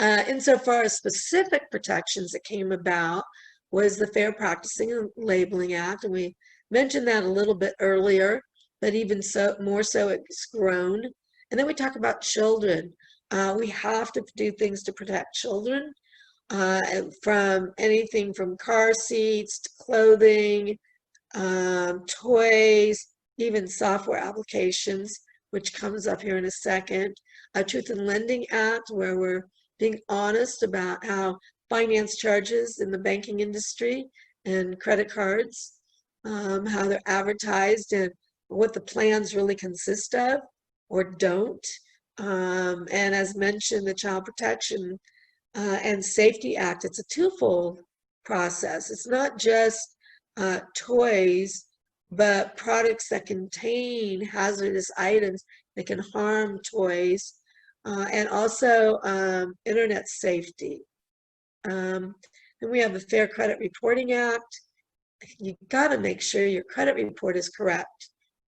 Insofar as specific protections that came about was the Fair Practicing and Labeling Act, and we mentioned that a little bit earlier, but even so, more so, it's grown. And then we talk about children. We have to do things to protect children, from anything from car seats to clothing, toys, even software applications, which comes up here in a second. A Truth in Lending Act, where we're being honest about how finance charges in the banking industry and credit cards, how they're advertised and what the plans really consist of or don't. And as mentioned, the Child Protection and Safety Act, it's a twofold process. It's not just toys, but products that contain hazardous items that can harm toys, and also internet safety. Then we have the Fair Credit Reporting Act. You got to make sure your credit report is correct.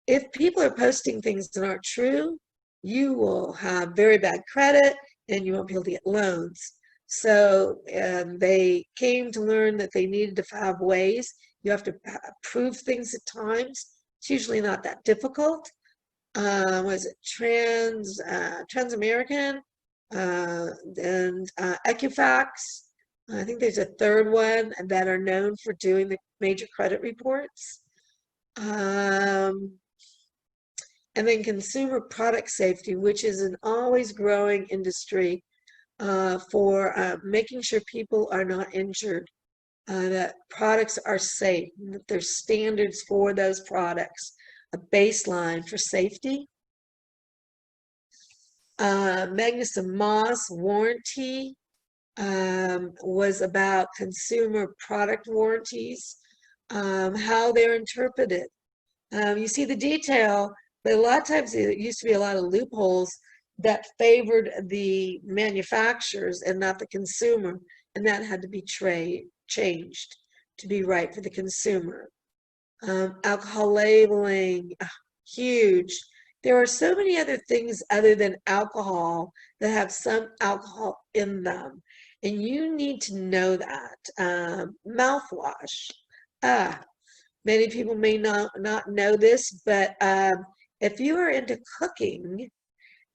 If people are posting things that aren't true, you will have very bad credit and you won't be able to get loans. So they came to learn that they needed to have ways. You have to prove things at times. It's usually not that difficult. Was it Transamerican and Equifax? I think there's a third one that are known for doing the major credit reports. And then consumer product safety, which is an always growing industry for making sure people are not injured, that products are safe, that there's standards for those products, a baseline for safety. Magnuson Moss warranty was about consumer product warranties, how they're interpreted. You see the detail, but a lot of times it used to be a lot of loopholes that favored the manufacturers and not the consumer, and that had to be changed to be right for the consumer. Alcohol labeling, huge. There are so many other things other than alcohol that have some alcohol in them, and you need to know that. Mouthwash. Many people may not know this, but if you are into cooking,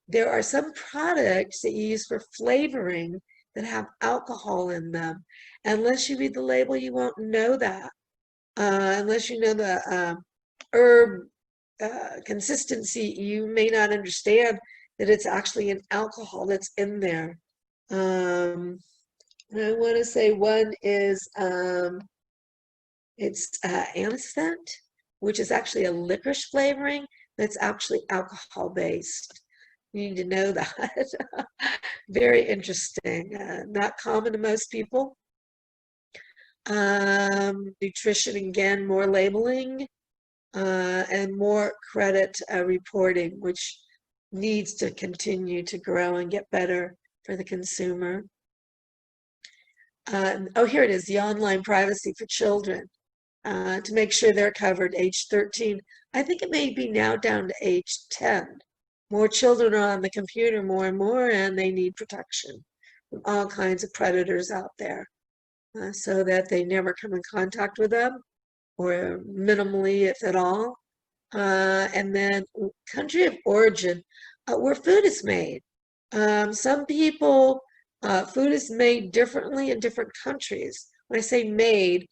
there are some products that you use for flavoring that have alcohol in them. Unless you read the label, you won't know that. Unless you know the herb consistency, you may not understand that it's actually an alcohol that's in there. I want to say one is it's anisette, which is actually a licorice flavoring that's actually alcohol based. You need to know that. Very interesting. Not common to most people. Nutrition, again, more labeling and more credit reporting, which needs to continue to grow and get better for the consumer. Oh, here it is, the online privacy for children. to make sure they're covered, age 13. I think it may be now down to age 10. More children are on the computer more and more, and they need protection from all kinds of predators out there, so that they never come in contact with them, or minimally, if at all. And then country of origin, where food is made. Some people, food is made differently in different countries. When I say made,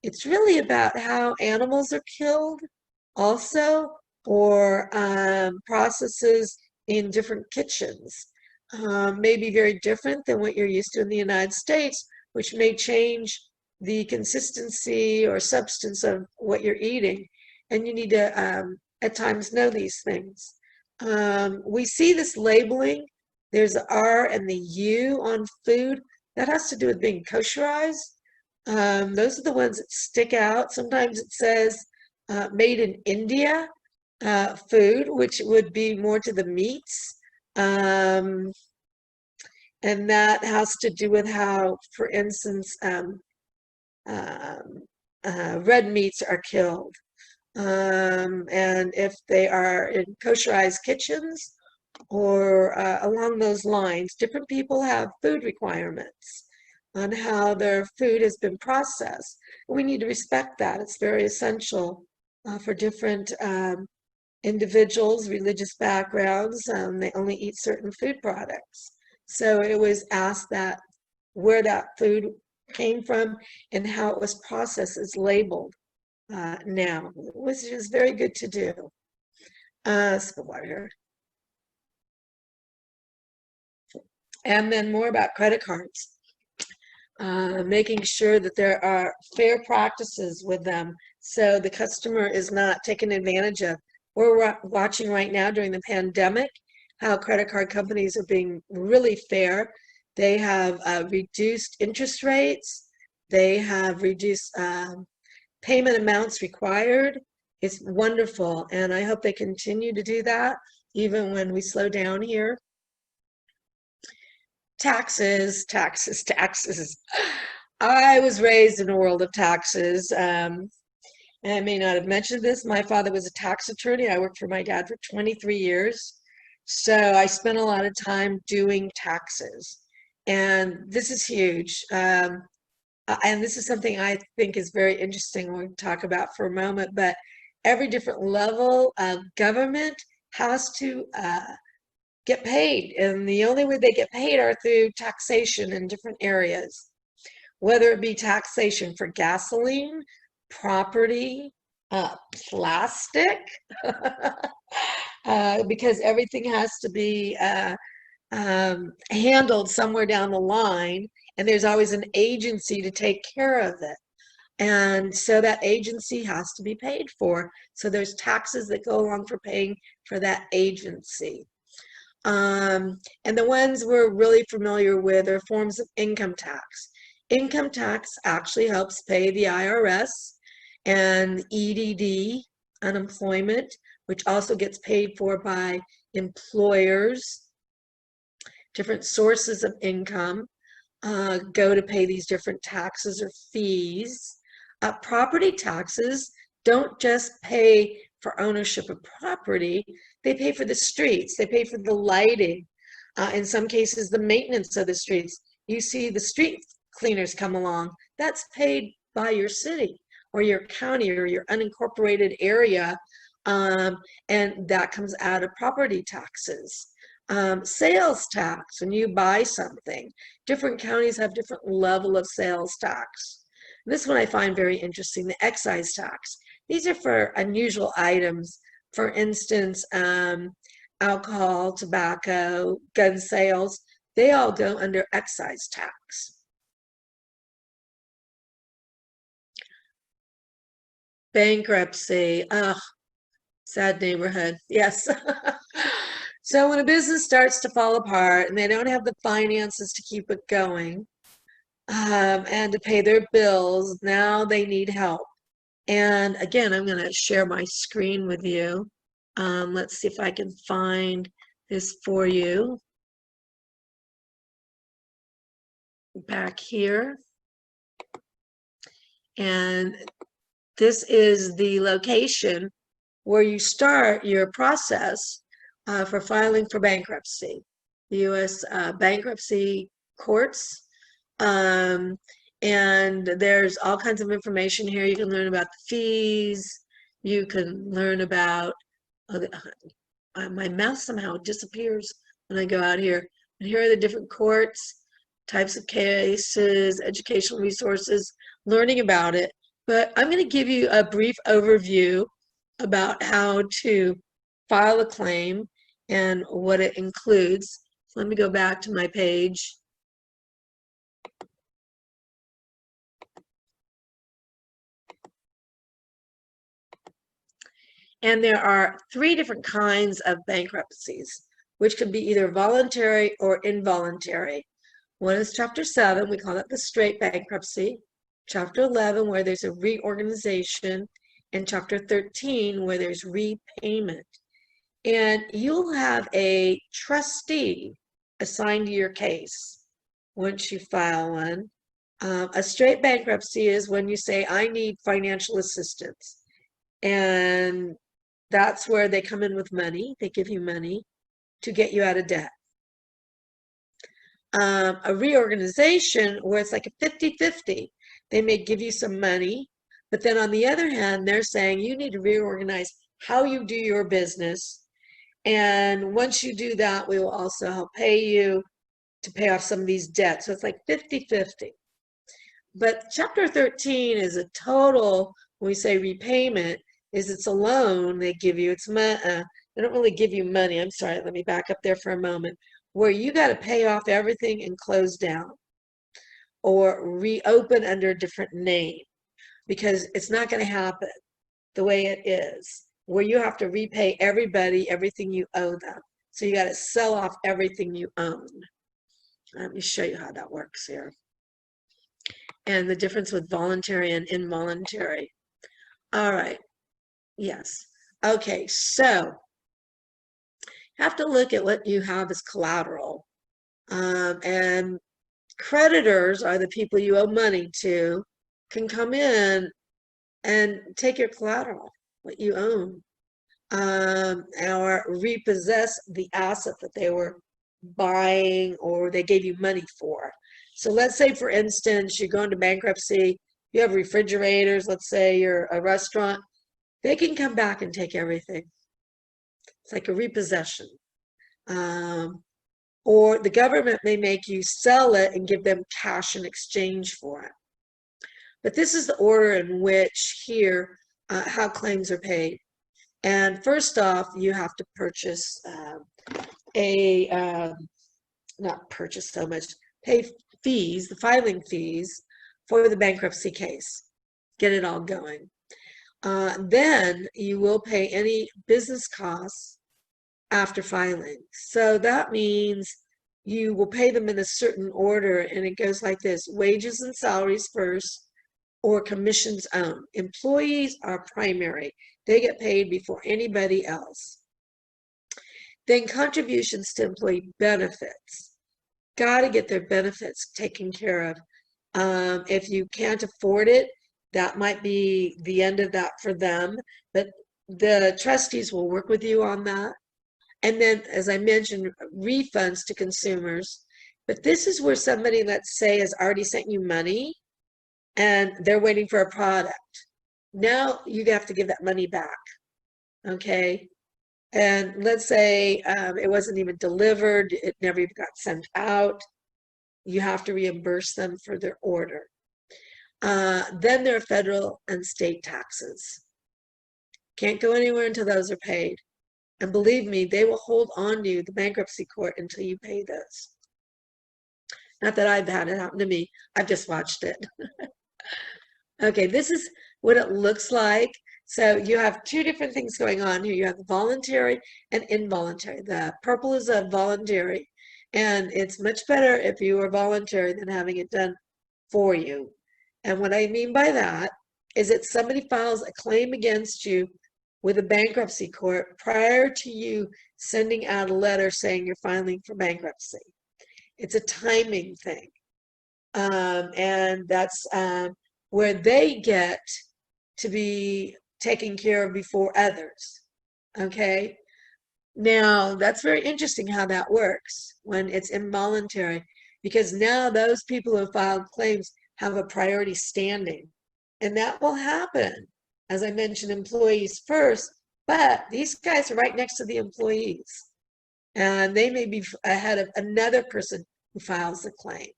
it's really about how animals are killed also, or processes in different kitchens. May be very different than what you're used to in the United States, which may change the consistency or substance of what you're eating. And you need to, at times, know these things. We see this labeling. There's the R and the U on food. That has to do with being kosherized. Those are the ones that stick out. Sometimes it says made in India food, which would be more to the meats. And that has to do with how, for instance, red meats are killed. And if they are in kosherized kitchens or along those lines, different people have food requirements on how their food has been processed. We need to respect that. It's very essential for different individuals, religious backgrounds. They only eat certain food products. So it was asked that where that food came from and how it was processed is labeled now, which is very good to do. Some water here. And then more about credit cards. Making sure that there are fair practices with them so the customer is not taken advantage of. We're watching right now during the pandemic how credit card companies are being really fair. They have reduced interest rates. They have reduced payment amounts required. It's wonderful, and I hope they continue to do that even when we slow down here. Taxes, taxes, taxes. I was raised in a world of taxes. And I may not have mentioned this. My father was a tax attorney. I worked for my dad for 23 years. So I spent a lot of time doing taxes. And this is huge. And this is something I think is very interesting we'll talk about for a moment. But every different level of government has to get paid, and the only way they get paid are through taxation in different areas, whether it be taxation for gasoline, property, plastic, because everything has to be handled somewhere down the line, and there's always an agency to take care of it. And so that agency has to be paid for. So there's taxes that go along for paying for that agency. And the ones we're really familiar with are forms of income tax. Income tax actually helps pay the IRS and EDD, unemployment, which also gets paid for by employers. Different sources of income go to pay these different taxes or fees. Property taxes don't just pay for ownership of property, they pay for the streets, they pay for the lighting, in some cases the maintenance of the streets. You see the street cleaners come along, that's paid by your city or your county or your unincorporated area, and that comes out of property taxes. Sales tax, when you buy something, different counties have different level of sales tax. This one I find very interesting, the excise tax. These are for unusual items. For instance, alcohol, tobacco, gun sales, they all go under excise tax. Bankruptcy, ugh, sad neighborhood, yes. So when a business starts to fall apart and they don't have the finances to keep it going, and to pay their bills, now they need help. And again, I'm going to share my screen with you. Let's see if I can find this for you. Back here. And this is the location where you start your process for filing for bankruptcy. The U.S. bankruptcy courts. And there's all kinds of information here. You can learn about the fees. You can learn about, my mouse somehow disappears when I go out here. And here are the different courts, types of cases, educational resources, learning about it. But I'm going to give you a brief overview about how to file a claim and what it includes. So let me go back to my page. And there are 3 different kinds of bankruptcies, which can be either voluntary or involuntary. One is Chapter 7, we call that the straight bankruptcy. Chapter 11, where there's a reorganization, and Chapter 13, where there's repayment. And you'll have a trustee assigned to your case once you file one. A straight bankruptcy is when you say, I need financial assistance. And that's where they come in with money. They give you money to get you out of debt. A reorganization where it's like a 50-50. They may give you some money, but then on the other hand, they're saying you need to reorganize how you do your business. And once you do that, we will also help pay you to pay off some of these debts. So it's like 50-50. But Chapter 13 is a total, when we say repayment, is it's a loan they give you. It's they don't really give you money. I'm sorry, let me back up there for a moment. Where you got to pay off everything and close down or reopen under a different name, because it's not going to happen the way it is, where you have to repay everybody everything you owe them. So you got to sell off everything you own. Let me show you how that works here. And the difference with voluntary and involuntary. All right. Yes. Okay, so have to look at what you have as collateral. And creditors are the people you owe money to, can come in and take your collateral, what you own, or repossess the asset that they were buying or they gave you money for. So let's say, for instance, you go into bankruptcy, you have refrigerators, let's say you're a restaurant, they can come back and take everything. It's like a repossession. Or the government may make you sell it and give them cash in exchange for it. But this is the order in which here, how claims are paid. And first off, you have to purchase not purchase so much, pay fees, the filing fees for the bankruptcy case, get it all going. Then you will pay any business costs after filing. So that means you will pay them in a certain order, and it goes like this: wages and salaries first, or commissions owned. Employees are primary. They get paid before anybody else. Then contributions to employee benefits. Got to get their benefits taken care of. If you can't afford it, that might be the end of that for them, but the trustees will work with you on that. And then, as I mentioned, refunds to consumers. But this is where somebody, let's say, has already sent you money and they're waiting for a product. Now you have to give that money back, okay? And let's say it wasn't even delivered, it never even got sent out. You have to reimburse them for their order. Then there are federal and state taxes. Can't go anywhere until those are paid. And believe me, they will hold on to you, the bankruptcy court, until you pay those. Not that I've had it happen to me, I've just watched it. Okay, this is what it looks like. So you have 2 different things going on here. You have the voluntary and involuntary. The purple is a voluntary, and it's much better if you are voluntary than having it done for you. And what I mean by that is that somebody files a claim against you with a bankruptcy court prior to you sending out a letter saying you're filing for bankruptcy. It's a timing thing. And that's where they get to be taken care of before others. Okay. Now, that's very interesting how that works when it's involuntary, because now those people who have filed claims have a priority standing. And that will happen, as I mentioned, employees first, but these guys are right next to the employees, and they may be ahead of another person who files the claim.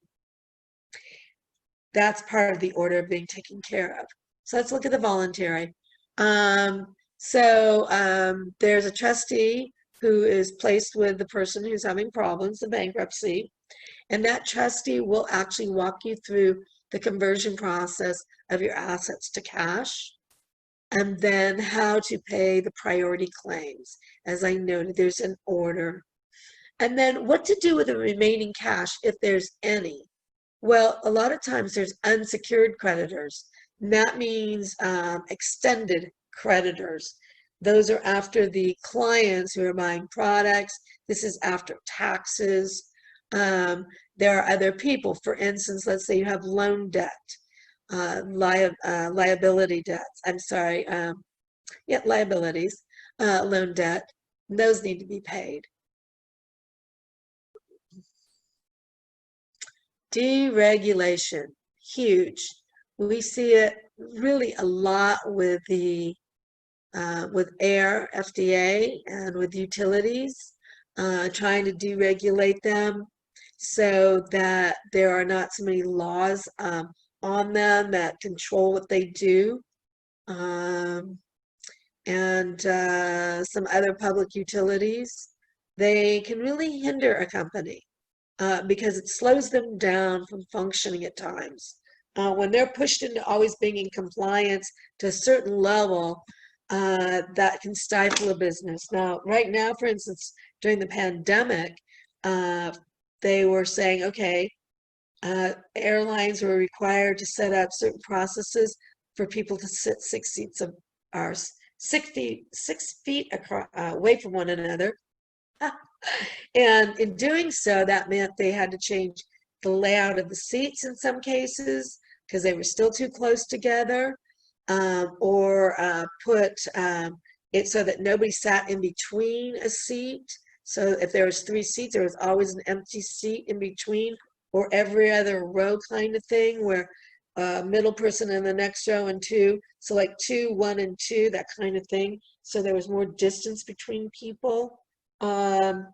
That's part of the order of being taken care of. So let's look at the voluntary. There's a trustee who is placed with the person who's having problems, the bankruptcy, and that trustee will actually walk you through the conversion process of your assets to cash, and then how to pay the priority claims. As I noted, there's an order. And then what to do with the remaining cash if there's any. Well, a lot of times there's unsecured creditors, and that means extended creditors. Those are after the clients who are buying products. This is after taxes. There are other people. For instance, let's say you have loan debt, liability debts. I'm sorry, liabilities, loan debt. Those need to be paid. Deregulation, huge. We see it really a lot with the with air, FDA, and with utilities, trying to deregulate them so that there are not so many laws on them that control what they do. And some other public utilities, they can really hinder a company because it slows them down from functioning at times. When they're pushed into always being in compliance to a certain level, that can stifle a business. Now, right now, for instance, during the pandemic, they were saying, okay, airlines were required to set up certain processes for people to sit 6 feet across, away from one another. And in doing so, that meant they had to change the layout of the seats in some cases because they were still too close together, or put it so that nobody sat in between a seat. So if there was 3 seats, there was always an empty seat in between, or every other row kind of thing, where middle person in the next row and 2. So like 2, 1, and 2, that kind of thing. So there was more distance between people. And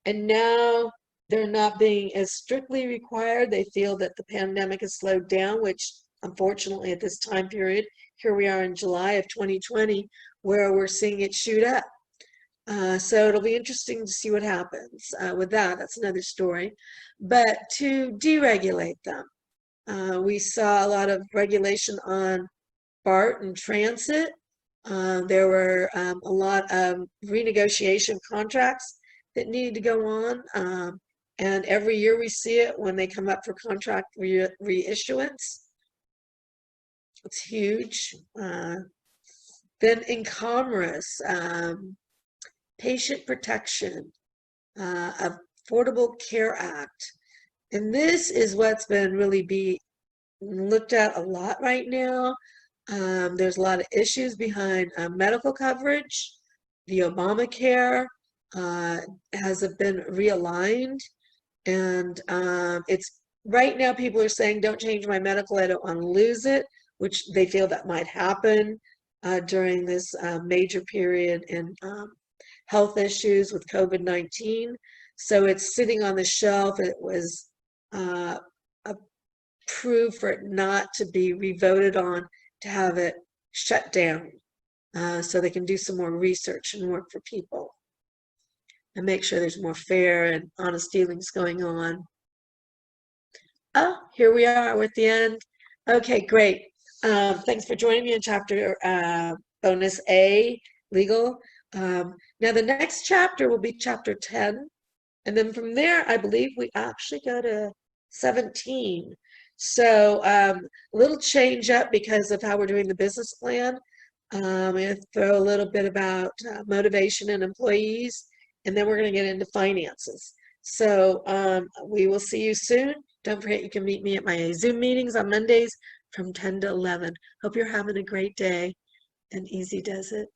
now they're not being as strictly required. They feel that the pandemic has slowed down, which unfortunately at this time period, here we are in July of 2020, where we're seeing it shoot up. So it'll be interesting to see what happens with that. That's another story. But to deregulate them, we saw a lot of regulation on BART and transit. There were a lot of renegotiation contracts that needed to go on. And every year we see it when they come up for contract reissuance. It's huge. Then in commerce, patient protection, Affordable Care Act. And this is what's been really looked at a lot right now. There's a lot of issues behind medical coverage. The Obamacare has been realigned, and it's right now people are saying, don't change my medical, I don't want to lose it, which they feel that might happen during this major period in health issues with COVID-19. So it's sitting on the shelf. It was approved for it not to be revoted on, to have it shut down, so they can do some more research and work for people and make sure there's more fair and honest dealings going on. Oh, here we are, we're at the end. Okay, great. Thanks for joining me in chapter bonus A, legal. Now the next chapter will be chapter 10. And then from there, I believe we actually go to 17. So a little change up because of how we're doing the business plan. I'm going to throw a little bit about motivation and employees, and then we're going to get into finances. So we will see you soon. Don't forget you can meet me at my Zoom meetings on Mondays from 10 to 11. Hope you're having a great day, and easy does it.